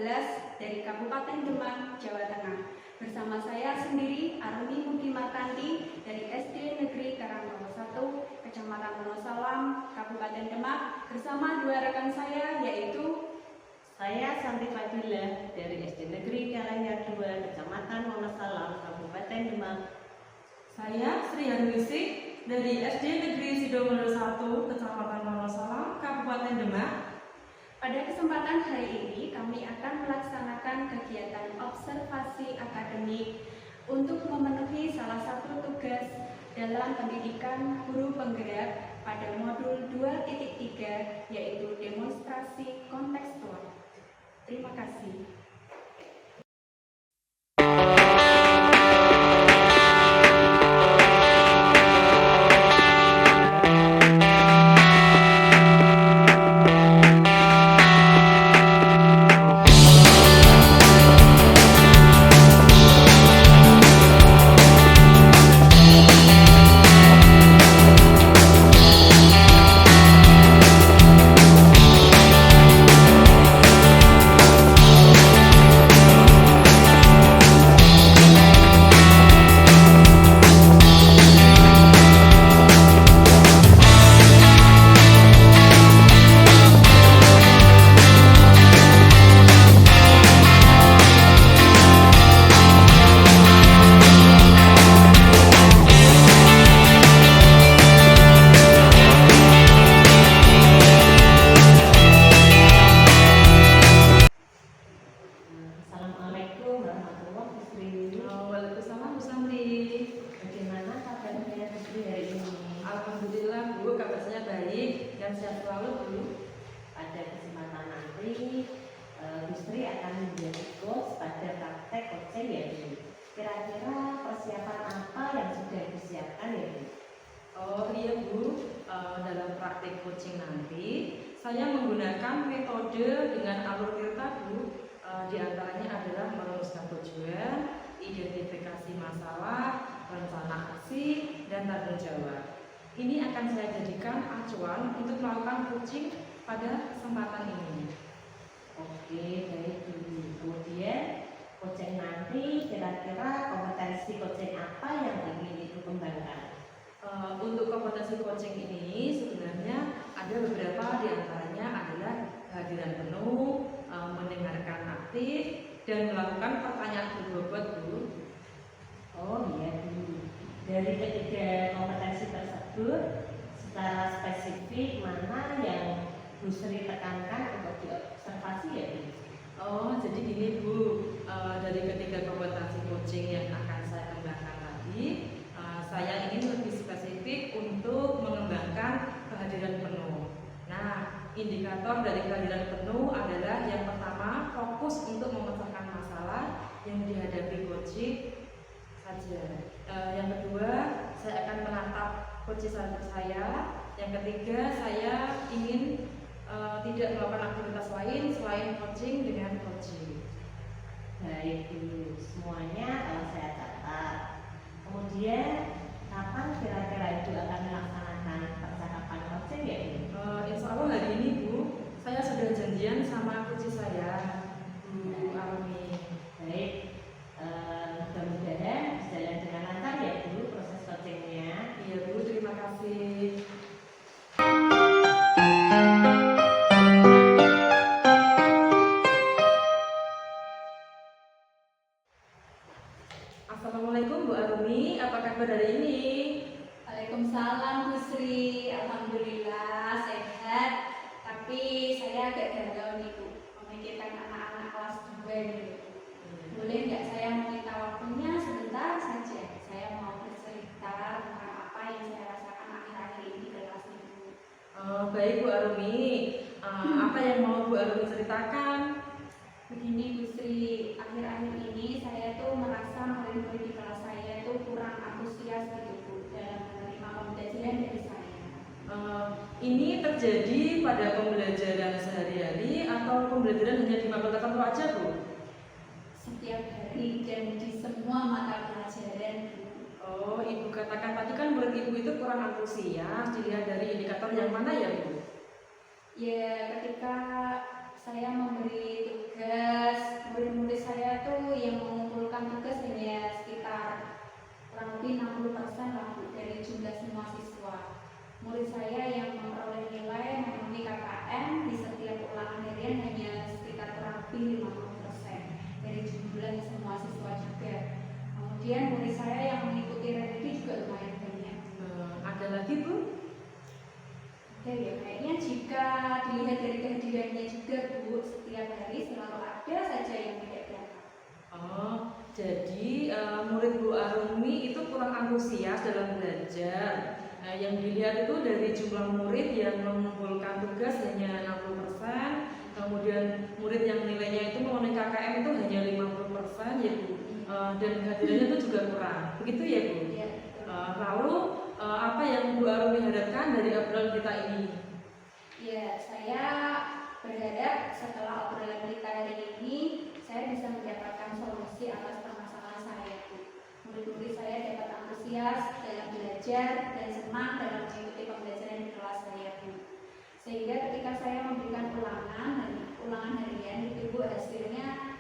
dari Kabupaten Demak, Jawa Tengah. Bersama saya sendiri, Arumi Mukimartanti dari SD Negeri Karangkowo 1, Kecamatan Wonosalam, Kabupaten Demak, bersama dua rekan saya yaitu saya Santi Fadila dari SD Negeri Karanganyar 2, Kecamatan Wonosalam, Kabupaten Demak. Saya Sri Harwisik dari SD Negeri Sidomulyo 1, Kecamatan Wonosalam, Kabupaten Demak. Pada kesempatan hari ini kami akan melaksanakan kegiatan observasi akademik untuk memenuhi salah satu tugas dalam pendidikan guru penggerak pada modul 2.3 yaitu demonstrasi kontekstual. Terima kasih. Assalamualaikum warahmatullahi wabarakatuh. Waalaikumsalam Bu Santi. Bagaimana kabarnya Sri hari ini? Alhamdulillah Bu, kabar saya baik dan sehat selalu Bu. Pada kesempatan nanti, Bu Sri akan menjadi coach pada praktek coaching ya Bu. Kira-kira persiapan apa yang sudah disiapkan ya Bu? Oh iya Bu, dalam praktik coaching nanti saya menggunakan metode dengan alur tirta Bu. Di antaranya adalah merumuskan tujuan, identifikasi masalah, rencana aksi, dan tanggung jawab. Ini akan saya jadikan acuan untuk melakukan coaching pada kesempatan ini. Oke, baik Bu. Kemudian coaching nanti kira-kira kompetensi coaching apa yang ingin Ibu kembangkan? Untuk kompetensi coaching ini sebenarnya ada beberapa, di antaranya adalah kehadiran penuh, mendengarkan aktif, dan melakukan pertanyaan berbobot Bu. Oh iya Bu. Dari ketiga kompetensi tersebut, secara spesifik mana yang Bu Sri tekankan untuk diobservasi ya Bu? Oh jadi gini Bu, dari ketiga kompetensi coaching yang akan saya kembangkan tadi, saya ingin lebih spesifik untuk mengembangkan kehadiran penuh. Nah, indikator dari kehadiran penuh adalah yang pertama, fokus untuk memecahkan masalah yang dihadapi coaching saja. Yang kedua, saya akan menatap coaching saya. Yang ketiga, saya ingin tidak melakukan aktivitas lain selain coaching dengan coaching. Baik Bu, semuanya telah saya catat. Kemudian kapan kira-kira Ibu akan melaksanakan percakapan coaching ya Bu? Insya Allah hari ini Bu, saya sudah janjian sama coach saya, Bu Arumi. Baik, mudah-mudahan berjalan dengan lancar ya Bu proses coachingnya. Iya Bu, terima kasih. Assalamualaikum Bu Arumi, apa kabar hari ini? Waalaikumsalam Bu Sri, alhamdulillah sehat. Tapi saya agak gagal nih Bu, memikirkan anak-anak kelas 2 nih. Boleh nggak saya meminta waktunya sebentar saja? Saya mau bercerita tentang apa yang saya rasakan akhir-akhir ini di kelas Ibu. Baik Bu Arumi, apa yang mau Bu Arumi ceritakan? Begini Bu Sri, akhir-akhir ini saya tuh merasa murid-murid di kelas saya tuh kurang antusias gitu Bu dalam menerima pembelajaran dari saya. Ini terjadi pada pembelajaran sehari-hari atau pembelajaran hanya di mata tertentu aja Bu? Setiap hari dan di semua mata pelajaran Bu. Oh, Ibu katakan tadi kan murid Ibu itu kurang antusias, dilihat dari indikator yang mana ya Bu? Ya ketika saya memberi tugas Bu, setiap hari selalu ada saja yang tidak datang. Oh, jadi murid Bu Arumi itu kurang antusias dalam belajar. Yang dilihat itu dari jumlah murid yang mengumpulkan tugas hanya 60%, kemudian murid yang nilainya itu memenuhi KKM itu hanya 50% ya Bu. Dan kehadirannya itu juga kurang. Begitu ya Bu? Ya, Lalu apa yang Bu Arumi harapkan dari obrolan kita ini? ya, saya berharap setelah obrolan kita hari ini, saya bisa mendapatkan solusi atas permasalahan saya, Bu. Murid-murid saya dapat antusias dalam belajar dan senang dalam mengikuti pembelajaran di kelas saya, Bu. Sehingga ketika saya memberikan ulangan harian itu, Bu, hasilnya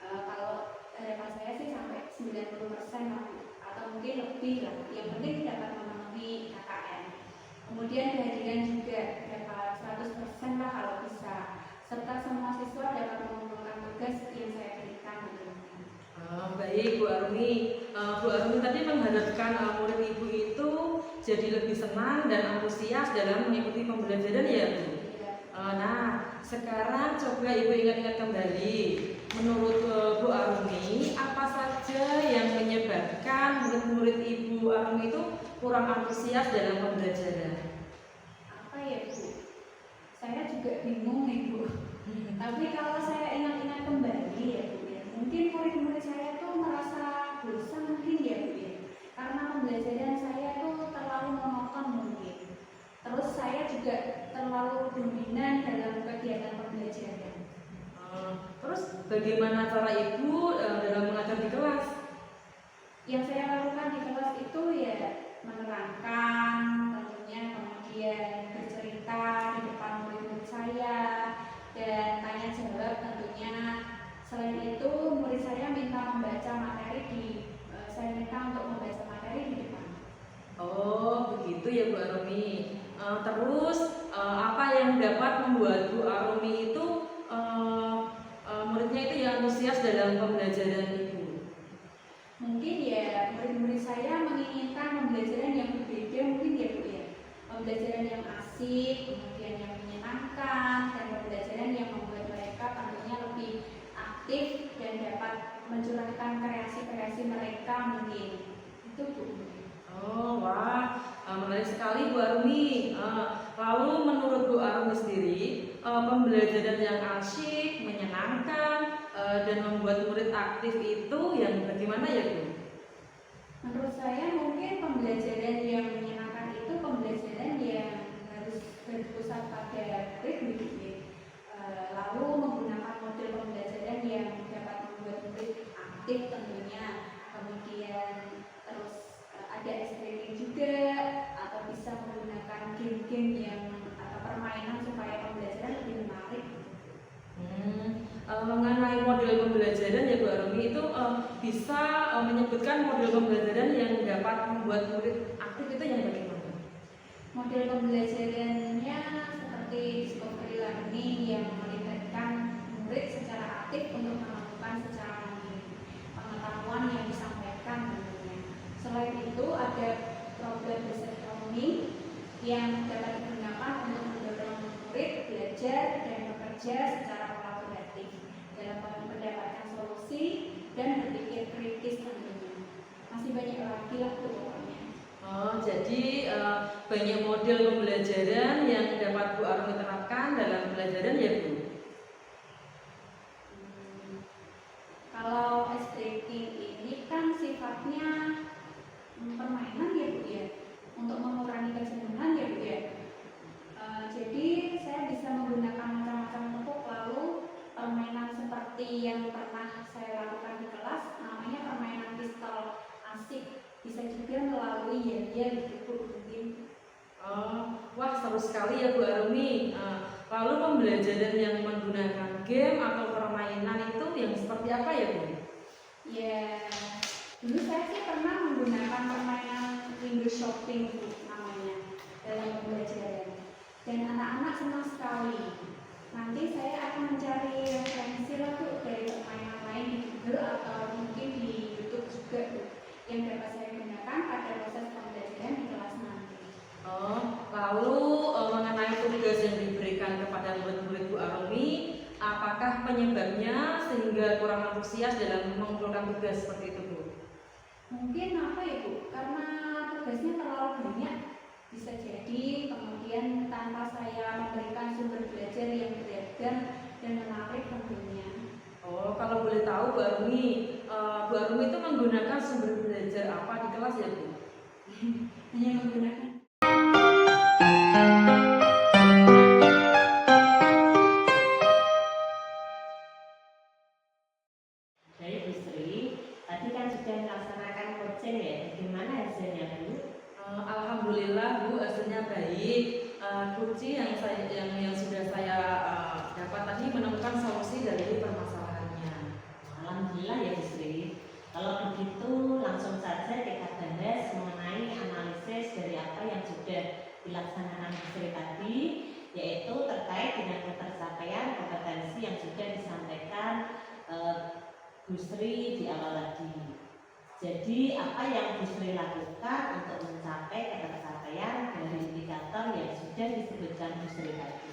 kalau harapan saya sih sampai 90% lah, Bu, atau mungkin lebih lah. Yang penting dapat memenuhi KKM. Kemudian kehadiran juga dapat 100% lah kalau bisa, serta semua siswa dapat mengumpulkan tugas yang saya berikan. Baik Bu Arumi, Bu Arumi tadi mengharapkan murid Ibu itu jadi lebih senang dan antusias dalam mengikuti pembelajaran ya Bu. Nah, sekarang coba Ibu ingat-ingat kembali, menurut Bu Arumi apa saja yang menyebabkan murid-murid Ibu Arumi itu kurang antusias dalam pembelajaran? Apa ya, Bu? Saya juga bingung nih, Bu. Tapi kalau saya ingat-ingat kembali ya, Bu, ya, mungkin murid-murid saya tuh merasa bosan mungkin ya, Bu, ya. Karena pembelajaran saya tuh terlalu monoton mungkin. Terus saya juga terlalu dominan dalam kegiatan pembelajaran. Terus bagaimana cara Ibu dalam mengajar di kelas? Yang saya lakukan di kelas itu ya menerangkan tentunya, kemudian bercerita di depan murid-murid saya dan tanya jawab tentunya. Selain itu murid saya minta membaca materi saya minta untuk membaca materi di depan. Oh begitu ya Bu Arumi. Terus apa yang dapat membuat Bu Arumi itu muridnya itu yang antusias dalam pembelajaran Ibu? Mungkin ya murid-murid saya menginginkan pembelajaran yang berbeda mungkin ya, Bu, ya. Pembelajaran yang asik, kemudian yang menyenangkan, dan pembelajaran yang membuat mereka tentunya lebih aktif dan dapat mencurahkan kreasi-kreasi mereka mungkin. Itu, Bu. Oh wah, menarik sekali Bu Arumi. Lalu menurut Bu Arumi sendiri, pembelajaran yang asyik, menyenangkan, dan membuat murid aktif itu yang bagaimana ya Bu? Menurut saya mungkin pembelajaran yang menyenangkan itu pembelajaran yang harus berpusat pada murid begitu. Lalu menggunakan model pembelajaran yang dapat membuat murid aktif tentunya. Kemudian terus ada SPP juga, atau bisa menggunakan game-game yang atau permainan supaya pembelajaran lebih menarik. Mengenai model pembelajaran ya Bu Arumi itu bisa menyebutkan model pembelajaran yang dapat membuat murid aktif itu yang bagaimana? Model pembelajarannya seperti discovery learning yang melibatkan murid secara aktif untuk menemukan secara mandiri pengetahuan yang disampaikan tentunya. Selain itu ada problem based learning yang dapat digunakan untuk mendorong murid belajar dan bekerja secara kolaboratif dalam mendapatkan solusi dan berpikir kritis tentunya. Masih banyak lagi lah pokoknya. Jadi banyak model pembelajaran yang dapat Bu Arumi terapkan dalam pembelajaran ya Bu? Kalau SDK ini kan sifatnya permainan ya, Bu, ya, untuk mengurangi kejenuhan ya, Bu, ya. Jadi saya bisa menggunakan macam-macam bentuk. Lalu permainan seperti yang pernah saya lakukan di kelas namanya permainan pistol asik, bisa juga melalui ya gitu mungkin. Wah seru sekali ya Bu Arumi. Lalu pembelajaran yang menggunakan game atau permainan itu yang seperti apa ya Bu? Ya, dulu saya sih pernah menggunakan permainan window shopping, Bu, namanya dalam pembelajaran. Dan anak-anak senang sekali. Nanti saya akan mencari referensi lah, Bu, dari permainan lain di Google atau mungkin di YouTube juga, Bu, yang dapat saya gunakan pada proses pembelajaran di kelas nanti. Lalu mengenai tugas yang diberikan kepada murid-murid Bu Arumi, apakah penyebabnya sehingga kurang antusias dalam mengumpulkan tugas seperti itu, Bu? Mungkin apa ya Bu, karena tugasnya terlalu banyak, bisa jadi kemudian tanpa saya memberikan sumber belajar yang beragam dan menarik tentunya. Oh, kalau boleh tahu Bu Arumi itu menggunakan sumber belajar apa di kelas ya, Bu? Hanya menggunakan Baik Bu Sri, tadi kan sudah melaksanakan coaching ya, bagaimana hasilnya Bu? Alhamdulillah Bu, hasilnya baik. Kunci yang sudah saya dapat tadi menemukan solusi dari permasalahannya. Alhamdulillah ya Bu Sri. Kalau begitu langsung saja kita bahas mengenai analisis dari apa yang sudah dilaksanakan Bu Sri tadi, yaitu terkait dengan ketercapaian kompetensi yang sudah disampaikan Bu Sri di awal tadi. Jadi apa yang Bu Sri lakukan untuk mencapai ketercapaian dari indikator yang sudah disebutkan Bu Sri tadi?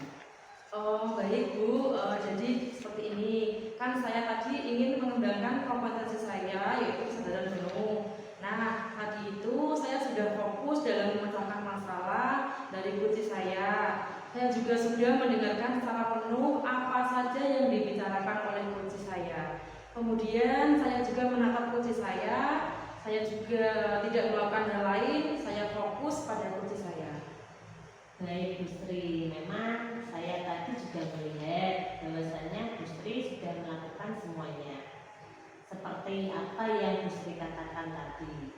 Oh baik Bu, jadi seperti ini, kan saya tadi ingin mengembangkan kompetensi saya yaitu kesadaran penuh. Nah tadi itu saya sudah fokus dalam memecahkan masalah dari kunci saya. Saya juga sudah mendengarkan secara penuh apa saja yang dibicarakan oleh kunci saya. Kemudian saya juga menatap kunci saya juga tidak melakukan hal lain, saya fokus pada kunci saya. Baik Bu Sri, memang saya tadi juga melihat bahwasanya Bu Sri sudah melakukan semuanya seperti apa yang Bu Sri katakan tadi.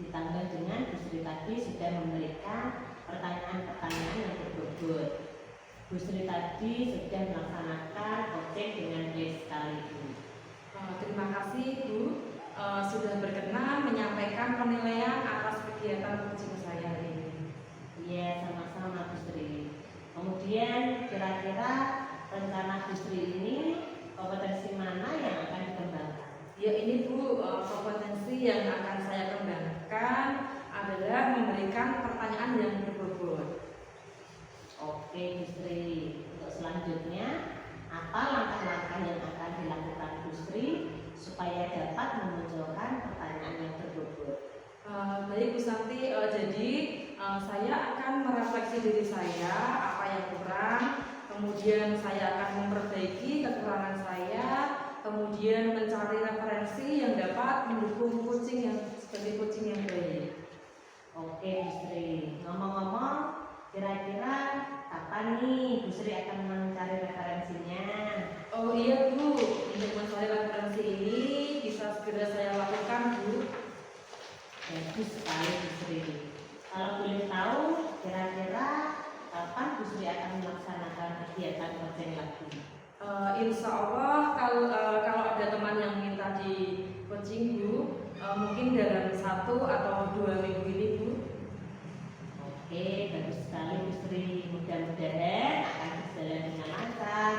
Ditambah dengan Bu Sri tadi sudah memberikan pertanyaan-pertanyaan yang berbobot. Bu Sri tadi sudah melaksanakan coaching dengan baik sekali Bu. Terima kasih Bu, sudah berkenan menyampaikan penilaian atas kegiatan coaching saya hari ini. Iya, sama-sama Bu Sri. Kemudian kira-kira rencana Bu Sri ini kompetensi mana yang akan dikembangkan? Ya ini Bu, kompetensi yang akan saya kembangkan adalah memberikan pertanyaan yang berbobot. Oke Bu Sri, untuk selanjutnya apa langkah-langkah yang akan dilakukan Bu Sri supaya dapat memunculkan pertanyaan yang berbobot? Baik Bu Santi, jadi saya akan merefleksi diri saya apa yang kurang, kemudian saya akan memperbaiki kekurangan saya, kemudian mencari referensi yang dapat mendukung coaching yang sebagai coaching yang baik. Oke Bu Sri, ngomong-ngomong kira-kira kapan nih Bu Sri akan mencari referensinya? Oh iya Bu, untuk mencari referensi ini bisa segera saya lakukan Bu. Bagus sekali Bu Sri. Kalau boleh tahu kira-kira kapan Bu Sri akan melaksanakan kegiatan coaching lagi? Insya Allah kalau ada teman yang minta di coaching Bu, mungkin dalam 1 atau 2 minggu ini Bu. Oke, bagus sekali Bu Sri. Mudah-mudahan akan berjalan dengan lancar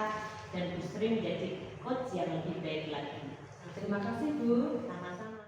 dan Bu Sri menjadi coach yang lebih baik lagi. Terima kasih Bu. Sama-sama.